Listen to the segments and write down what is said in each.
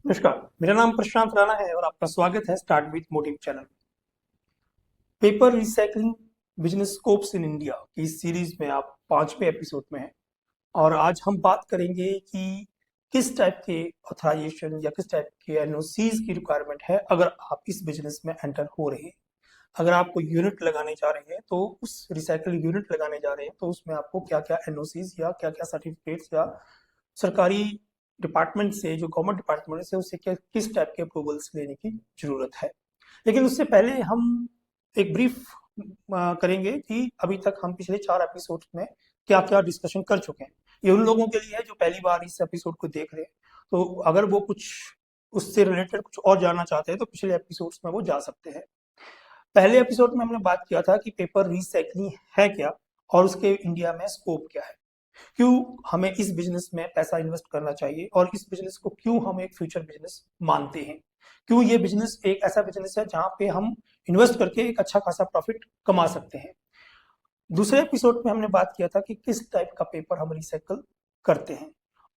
नमस्कार, मेरा नाम प्रशांत राणा है और आपका स्वागत है start with motive channel. Paper recycling business scopes in India की इस सीरीज में आप 5वें एपिसोड में हैं और आज हम बात करेंगे कि किस टाइप के ऑथराइजेशन या किस टाइप के एनओसीज की रिक्वायरमेंट है अगर आप इस बिजनेस में एंटर हो रहे हैं। अगर आपको यूनिट लगाने जा रहे हैं तो उस रिसाइकल यूनिट लगाने जा रहे हैं तो उसमें आपको क्या क्या एनओसीज या क्या क्या सर्टिफिकेट्स या सरकारी डिपार्टमेंट से जो गवर्नमेंट डिपार्टमेंट से उससे क्या किस टाइप के अप्रूवल्स लेने की जरूरत है। लेकिन उससे पहले हम एक ब्रीफ करेंगे कि अभी तक हम पिछले 4 एपिसोड में क्या क्या डिस्कशन कर चुके हैं। ये उन लोगों के लिए है जो पहली बार इस एपिसोड को देख रहे हैं, तो अगर वो कुछ उससे रिलेटेड कुछ और जानना चाहते हैं तो पिछले एपिसोड्स में वो जा सकते हैं। पहले एपिसोड में हमने बात किया था कि पेपर रिसाइकलिंग है क्या और उसके इंडिया में स्कोप क्या है, क्यों हमें इस बिजनेस में पैसा इन्वेस्ट करना चाहिए और इस बिजनेस को क्यों हम एक फ्यूचर बिजनेस मानते हैं, क्यों ये बिजनेस एक ऐसा बिजनेस है जहां पे हम इन्वेस्ट करके एक अच्छा खासा प्रॉफिट कमा सकते हैं। दूसरे एपिसोड में हमने बात किया था कि किस टाइप का पेपर हम रिसाइकल करते हैं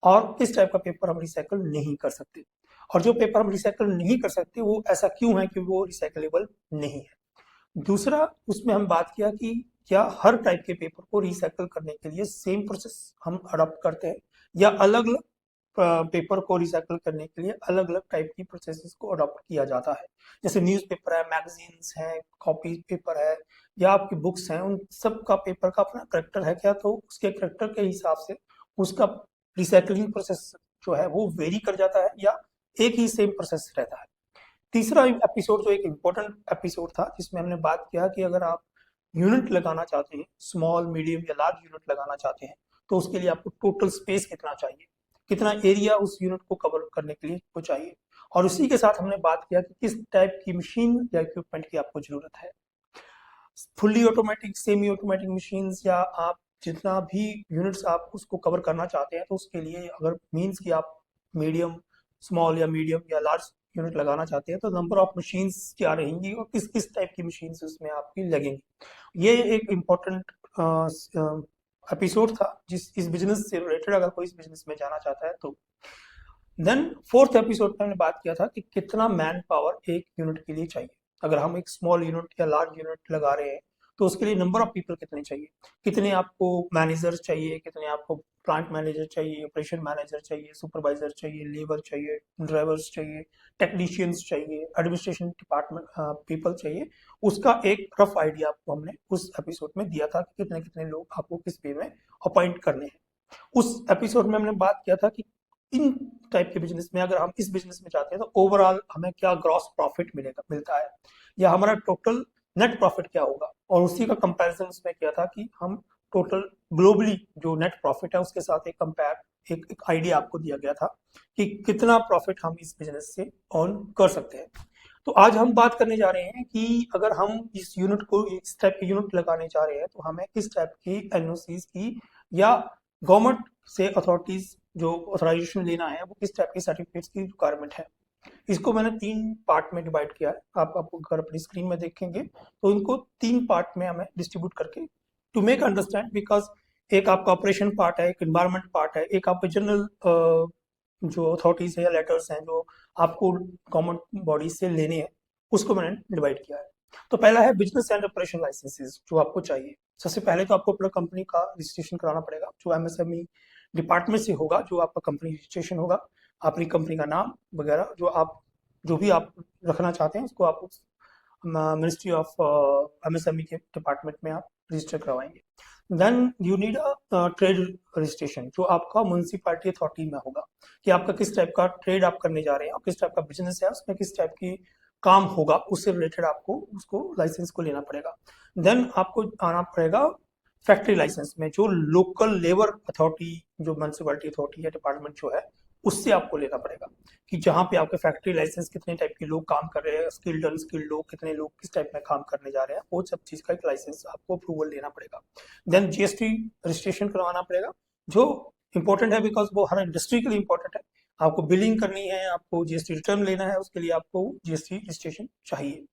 और किस टाइप का पेपर हम रिसाइकल नहीं कर सकते, और जो पेपर हम रिसाइकल नहीं कर सकते वो ऐसा क्यों है कि वो रिसाइकलेबल नहीं है। दूसरा उसमें हम बात किया कि क्या हर टाइप के पेपर को रिसाइकल करने के लिए सेम प्रोसेस हम अडॉप्ट करते हैं या अलग अलग पेपर को रिसाइकल करने के लिए अलग अलग टाइप की प्रोसेसेस को अडॉप्ट किया जाता है। जैसे न्यूज़पेपर है, मैगजीन्स हैं, कॉपी पेपर है या आपकी बुक्स हैं, उन सब का पेपर का अपना करेक्टर है क्या, तो उसके करेक्टर के हिसाब से उसका रिसाइकलिंग प्रोसेस जो है वो वेरी कर जाता है या एक ही सेम प्रोसेस रहता है। तीसरा एपिसोड जो एक इम्पोर्टेंट एपिसोड था जिसमें हमने बात किया कि अगर आप यूनिट लगाना चाहते हैं, स्मॉल मीडियम या लार्ज यूनिट लगाना चाहते हैं, तो उसके लिए आपको टोटल स्पेस कितना चाहिए, कितना एरिया उस यूनिट को कवर करने के लिए वो चाहिए, और उसी के साथ हमने बात किया कि किस टाइप की मशीन या इक्विपमेंट की आपको जरूरत है। Fully automatic, semi automatic machines या आप जितना भी यूनिट्स आप उसको कवर करना चाहते हैं तो उसके लिए अगर मीन्स कि आप मीडियम, स्मॉल या मीडियम या लार्ज यूनिट लगाना चाहते हैं तो नंबर ऑफ मशीन्स क्या रहेंगी और किस किस टाइप की मशीन्स उसमें आपकी लगेंगी। ये एक इम्पोर्टेंट एपिसोड था जिस इस बिजनेस से रिलेटेड अगर कोई इस बिजनेस में जाना चाहता है तो। देन फोर्थ एपिसोड में हमने बात किया था कि कितना मैन पावर एक यूनिट के लिए चाहिए। अगर हम एक स्मॉल यूनिट या लार्ज यूनिट लगा रहे हैं तो उसके लिए नंबर ऑफ पीपल कितने चाहिए, कितने आपको मैनेजर चाहिए, कितने आपको प्लांट मैनेजर चाहिए, ऑपरेशन मैनेजर चाहिए, सुपरवाइजर चाहिए, लेबर चाहिए, ड्राइवर्स चाहिए, टेक्नीशियंस चाहिए, एडमिनिस्ट्रेशन डिपार्टमेंट पीपल चाहिए। उसका एक रफ आइडिया आपको हमने उस एपिसोड में दिया था कि कितने कितने लोग आपको किस वे में अपॉइंट करने हैं। उस एपिसोड में हमने बात किया था कि इन टाइप के बिजनेस में अगर हम इस बिजनेस में जाते हैं तो ओवरऑल हमें क्या ग्रॉस प्रॉफिट मिलेगा मिलता है या हमारा टोटल नेट प्रॉफिट क्या होगा, और उसी का कंपैरिजन उसमें किया था कि हम टोटल ग्लोबली जो नेट प्रॉफिट है उसके साथ एक कंपेयर एक आइडिया आपको दिया गया था कि कितना प्रॉफिट हम इस बिजनेस से अर्न कर सकते हैं। तो आज हम बात करने जा रहे हैं कि अगर हम इस यूनिट को इस टाइप की यूनिट लगाने जा रहे हैं तो हमें किस टाइप की एनओसीज की या गवर्नमेंट से अथॉरिटीज जो ऑथराइजेशन लेना है वो किस टाइप की सर्टिफिकेट्स की रिक्वायरमेंट है। इसको मैंने 3 पार्ट में डिवाइड किया है, आप आपको घर अपनी स्क्रीन में देखेंगे तो इनको 3 पार्ट में हमें डिस्ट्रीब्यूट करके टू मेक अंडरस्टैंड, बिकॉज एक आपका ऑपरेशन पार्ट है, एक एनवायरमेंट पार्ट है, एक आपका जनरल जो अथॉरिटीज है या लेटर्स हैं जो आपको गवर्नमेंट बॉडी से लेने हैं, उसको मैंने डिवाइड किया है। तो पहला है बिजनेस एंड ऑपरेशन लाइसेंसेस जो आपको चाहिए। सबसे पहले तो आपको अपना कंपनी का रजिस्ट्रेशन कराना पड़ेगा जो एमएसएमई डिपार्टमेंट से होगा, जो आपका कंपनी रजिस्ट्रेशन होगा, अपनी कंपनी का नाम वगैरह जो भी आप रखना चाहते हैं उसको आप मिनिस्ट्री ऑफ एमएसएमई के डिपार्टमेंट में आप रजिस्टर करवाएंगे। Then you need a trade registration जो आपका म्यूनसिपैलिटी अथॉरिटी में होगा कि आपका किस टाइप का ट्रेड आप करने जा रहे हैं और किस टाइप का बिजनेस है, उसमें किस टाइप की काम होगा, उससे रिलेटेड आपको उसको लाइसेंस को लेना पड़ेगा। देन आपको आना पड़ेगा फैक्ट्री लाइसेंस में जो लोकल लेबर अथॉरिटी जो म्यूनसिपैलिटी अथॉरिटी या डिपार्टमेंट जो है उससे आपको लेना पड़ेगा कि जहाँ पे आपके फैक्ट्री लाइसेंस कितने टाइप के लोग काम कर रहे हैं, स्किल्ड अनस्किल्ड लोग कितने लोग किस टाइप में काम करने जा रहे हैं, वो सब चीज का एक लाइसेंस आपको अप्रूवल लेना पड़ेगा। देन जीएसटी रजिस्ट्रेशन करवाना पड़ेगा जो इंपॉर्टेंट है बिकॉज वो हर इंडस्ट्री के लिए इंपॉर्टेंट है। आपको बिलिंग करनी है, आपको जीएसटी रिटर्न लेना है, उसके लिए आपको जीएसटी रजिस्ट्रेशन चाहिए।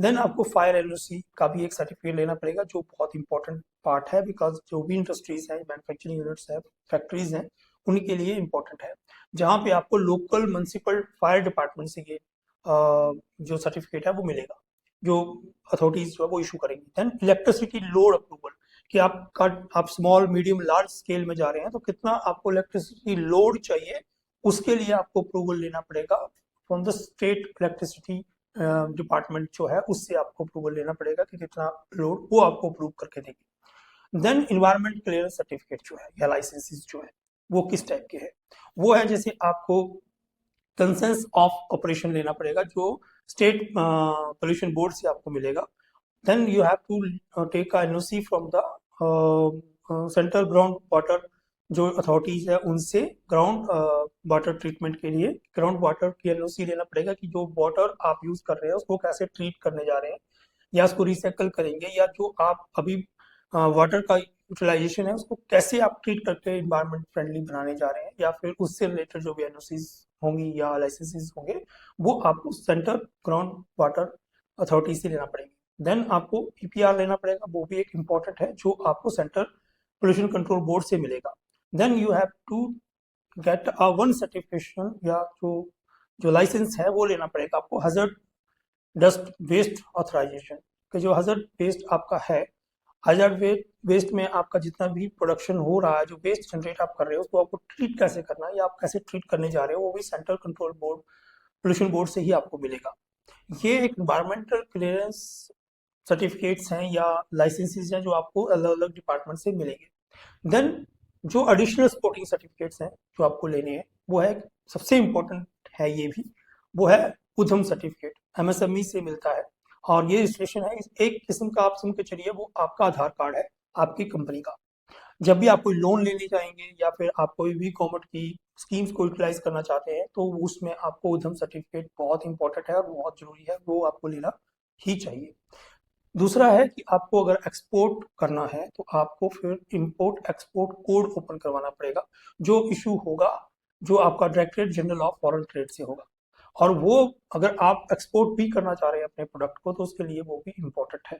देन आपको फायर एनओसी का भी एक सर्टिफिकेट लेना पड़ेगा जो बहुत इंपॉर्टेंट पार्ट है बिकॉज जो भी इंडस्ट्रीज हैं, मैन्युफैक्चरिंग यूनिट्स है, फैक्ट्रीज हैं, उन्हीं के लिए इंपॉर्टेंट है। जहाँ पे आपको लोकल म्युनिसिपल फायर डिपार्टमेंट से ये जो सर्टिफिकेट है वो मिलेगा, जो अथॉरिटीज जो है वो इशू करेंगी। देन इलेक्ट्रिसिटी लोड अप्रूवल, कि आप स्मॉल मीडियम लार्ज स्केल में जा रहे हैं तो कितना आपको इलेक्ट्रिसिटी लोड चाहिए, उसके लिए आपको अप्रूवल लेना पड़ेगा from the state electricity department जो है, उससे आपको अप्रूवल लेना पड़ेगा कि कितना लोड वो आपको अप्रूव करके देगी। देन इन्वायरमेंट क्लियरेंस सर्टिफिकेट जो है या लाइसेंसेस जो है वो किस टाइप के है, वो है जैसे आपको कंसेंस ऑफ ऑपरेशन लेना पड़ेगा जो स्टेट पोल्यूशन बोर्ड से आपको मिलेगा। Then you have to take a NOC from the central ground water जो अथॉरिटीज है उनसे, ग्राउंड वाटर ट्रीटमेंट के लिए ग्राउंड वाटर की एनओसी लेना पड़ेगा कि जो वाटर आप यूज कर रहे हैं उसको कैसे ट्रीट करने जा रहे हैं, या उसको रिसाइकल करेंगे, या जो आप अभी वाटर का यूटिलाइजेशन है उसको कैसे आप ट्रीट करके इन्वायरमेंट फ्रेंडली बनाने जा रहे हैं, या फिर उससे रिलेटेड जो भी एनओसीज होंगी या लाइसेंसेस होंगे वो आपको सेंट्रल ग्राउंड वाटर अथॉरिटी से लेना पड़ेगा। देन आपको ईपीआर लेना पड़ेगा, वो भी एक इम्पॉर्टेंट है जो आपको सेंट्रल पोल्यूशन कंट्रोल बोर्ड से मिलेगा। Then you have to get a one certification, या जो लाइसेंस है वो लेना पड़ेगा आपको हजर्ड डस्ट वेस्ट ऑथराइजेशन, कि जो हजर्ड वेस्ट आपका है, हजर्ड वेस्ट में आपका जितना भी प्रोडक्शन हो रहा है, जो वेस्ट जनरेट आप कर रहे हो उसको आपको ट्रीट कैसे करना है या आप कैसे ट्रीट करने जा रहे हो, वो भी central control board pollution board से ही आपको मिलेगा। ये एक इन्वायरमेंटल क्लियरेंस सर्टिफिकेट्स हैं या लाइसेंसेज हैं जो आपको अलग अलग डिपार्टमेंट से मिलेंगे। देन जो एडिशनल स्पोर्टिंग सर्टिफिकेट्स हैं जो आपको लेने हैं, वो है सबसे इम्पोर्टेंट है ये भी, वो है उद्यम सर्टिफिकेट, एमएसएमई से मिलता है। और ये रजिस्ट्रेशन है एक किस्म का, आप समझ के चलिए वो आपका आधार कार्ड है आपकी कंपनी का। जब भी आप कोई लोन लेने जाएंगे या फिर आप कोई भी गवर्नमेंट की स्कीम्स को यूटिलाइज करना चाहते हैं तो उसमें आपको उद्यम सर्टिफिकेट बहुत इंपॉर्टेंट है और बहुत जरूरी है, वो आपको लेना ही चाहिए। दूसरा है कि आपको अगर एक्सपोर्ट करना है तो आपको फिर इंपोर्ट एक्सपोर्ट कोड ओपन करवाना पड़ेगा, जो इशू होगा जो आपका directorate general of foreign trade से होगा। और वो अगर आप एक्सपोर्ट भी करना चाह रहे हैं अपने प्रोडक्ट को तो उसके लिए वो भी इम्पोर्टेंट है।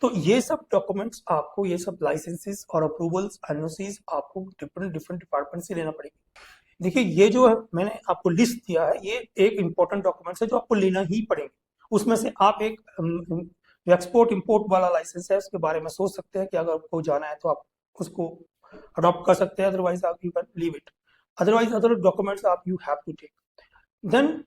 तो ये सब डॉक्यूमेंट्स आपको, ये सब लाइसेंसेस और अप्रूवल्स एनओसीज आपको डिफरेंट डिफरेंट डिपार्टमेंट से लेना पड़ेगा। देखिए ये जो है मैंने आपको लिस्ट दिया है, ये एक इंपॉर्टेंट डॉक्यूमेंट्स है जो आपको लेना ही पड़ेंगे। उसमें से आप एक जो एक्सपोर्ट इंपोर्ट वाला लाइसेंस है उसके बारे में सोच सकते हैं कि अगर आपको जाना है तो आप उसको अडॉप्ट कर सकते हैं, अदरवाइज आप you can leave it, otherwise other documents आप you have to take. Then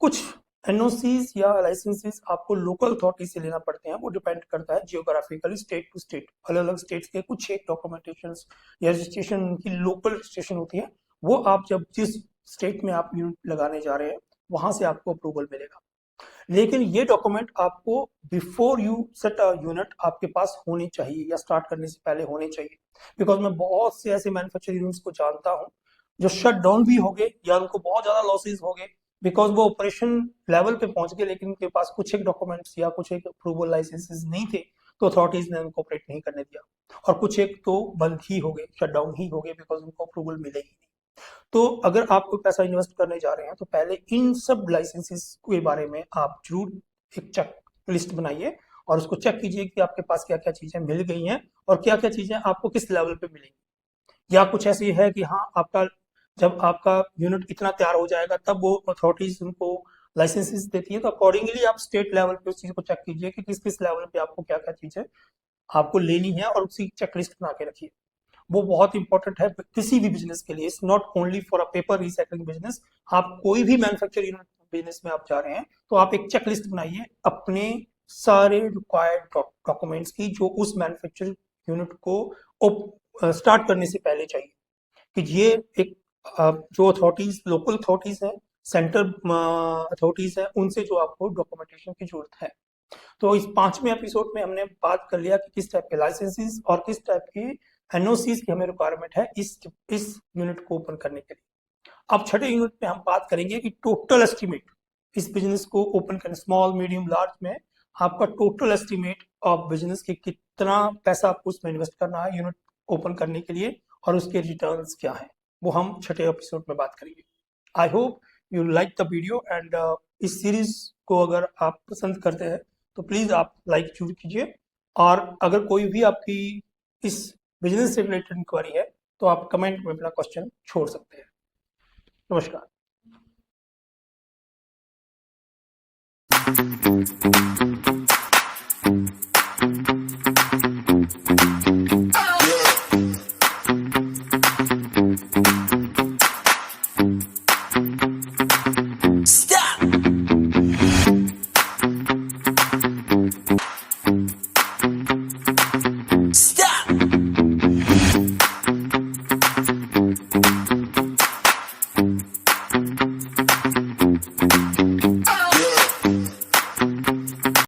कुछ एनओसीज या लाइसेंसेस आपको लोकल अथॉरिटी से लेना पड़ते हैं, वो डिपेंड करता है जियोग्राफिकली स्टेट टू स्टेट, अलग अलग स्टेट्स के कुछ एक डॉक्यूमेंटेशन या रजिस्ट्रेशन की लोकल रजिस्ट्रेशन होती है, वो आप जब जिस स्टेट में आप यूनिट लगाने जा रहे हैं वहां से आपको अप्रूवल मिलेगा। लेकिन ये डॉक्यूमेंट आपको before you set a unit आपके पास होनी चाहिए या स्टार्ट करने से पहले होने चाहिए, बिकॉज मैं बहुत से ऐसे मैन्युफैक्चरिंग यूनिट्स को जानता हूँ जो शट डाउन भी हो गए या उनको बहुत ज्यादा लॉसेज हो गए बिकॉज वो ऑपरेशन लेवल पे पहुंच गए लेकिन उनके पास कुछ एक डॉक्यूमेंट्स या कुछ एक अप्रूवल लाइसेंसेस नहीं थे, तो अथॉरिटीज ने उनको ऑपरेट नहीं करने दिया, और कुछ एक तो बंद ही हो गए, शट डाउन ही हो गए बिकॉज उनको अप्रूवल मिलेगी नहीं। तो अगर आप कोई पैसा इन्वेस्ट करने जा रहे हैं तो पहले इन सब लाइसेंसेस के बारे में आप जरूर एक चेक लिस्ट बनाइए और उसको चेक कीजिए कि आपके पास क्या क्या चीजें मिल गई हैं और क्या क्या चीजें आपको किस लेवल पे मिलेंगी। या कुछ ऐसी है कि हाँ आपका जब आपका यूनिट इतना तैयार हो जाएगा तब वो अथॉरिटीज उनको लाइसेंसेस देती है, तो अकॉर्डिंगली आप स्टेट लेवल पे उस चीज को चेक कीजिए कि किस किस लेवल पे आपको क्या क्या चीजें आपको लेनी है और उसी चेकलिस्ट बना के रखिए। वो बहुत इंपॉर्टेंट है किसी भी बिजनेस के लिए, it's not only for a paper recycling business. आप कोई भी मैन्युफैक्चर यूनिट बिजनेस में आप जा रहे हैं तो आप एक चेकलिस्ट बनाइए अपने सारे रिक्वायर्ड डॉक्यूमेंट्स की जो उस मैन्युफैक्चर यूनिट को स्टार्ट करने से पहले चाहिए, कि ये एक जो अथॉरिटीज लोकल अथॉरिटीज हैं, सेंट्रल अथॉरिटीज हैं, उनसे जो आपको डॉक्यूमेंटेशन की जरूरत है। तो इस 5वें एपिसोड में हमने बात कर लिया कि किस टाइप के लाइसेंसेस और किस टाइप की एनओसीज की हमें रिक्वायरमेंट है इस यूनिट को ओपन करने के लिए। अब छठे यूनिट में हम बात करेंगे कि टोटल एस्टिमेट इस बिजनेस को ओपन करने, स्मॉल मीडियम लार्ज में आपका टोटल एस्टिमेट ऑफ बिजनेस के कितना पैसा आपको उसमें इन्वेस्ट करना है यूनिट ओपन करने के लिए और उसके रिटर्न्स क्या है, वो हम छठे एपिसोड में बात करेंगे। I hope you like the video and इस सीरीज को अगर आप पसंद करते हैं तो प्लीज आप लाइक जरूर कीजिए, और अगर कोई भी आपकी इस बिजनेस से रिलेटेड इंक्वायरी है तो आप कमेंट में अपना क्वेश्चन छोड़ सकते हैं। नमस्कार।